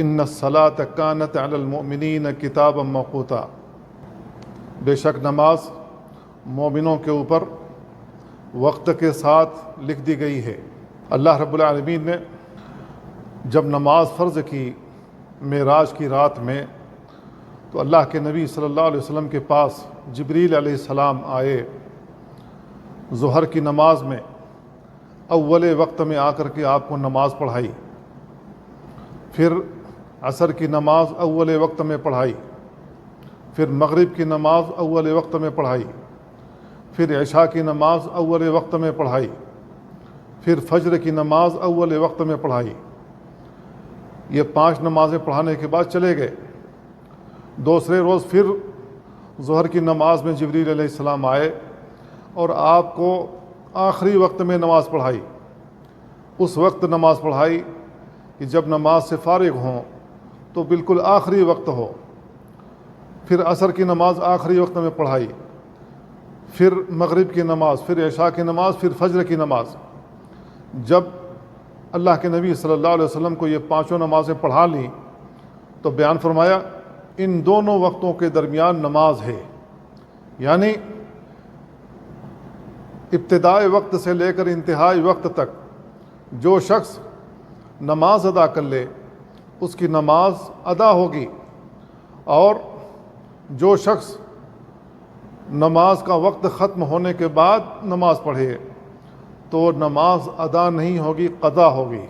ان الصلاۃ کانت علی المؤمنین کتابا موقوتا، بے شک نماز مومنوں کے اوپر وقت کے ساتھ لکھ دی گئی ہے۔ اللہ رب العالمین نے جب نماز فرض کی معراج کی رات میں، تو اللہ کے نبی صلی اللہ علیہ وسلم کے پاس جبریل علیہ السلام آئے۔ ظہر کی نماز میں اول وقت میں آ کر کے آپ کو نماز پڑھائی، پھر عصر کی نماز اول وقت میں پڑھائی، پھر مغرب کی نماز اول وقت میں پڑھائی، پھر عشاء کی نماز اول وقت میں پڑھائی، پھر فجر کی نماز اول وقت میں پڑھائی۔ یہ 5 نمازیں پڑھانے کے بعد چلے گئے۔ دوسرے روز پھر ظہر کی نماز میں جبریل علیہ السلام آئے اور آپ کو آخری وقت میں نماز پڑھائی۔ اس وقت نماز پڑھائی کہ جب نماز سے فارغ ہوں تو بالکل آخری وقت ہو۔ پھر عصر کی نماز آخری وقت میں پڑھائی، پھر مغرب کی نماز، پھر عشاء کی نماز، پھر فجر کی نماز۔ جب اللہ کے نبی صلی اللہ علیہ وسلم کو یہ 5 نمازیں پڑھا لیں تو بیان فرمایا ان دونوں وقتوں کے درمیان نماز ہے، یعنی ابتدائی وقت سے لے کر انتہائی وقت تک جو شخص نماز ادا کر لے اس کی نماز ادا ہوگی، اور جو شخص نماز کا وقت ختم ہونے کے بعد نماز پڑھے تو نماز ادا نہیں ہوگی، قضا ہوگی۔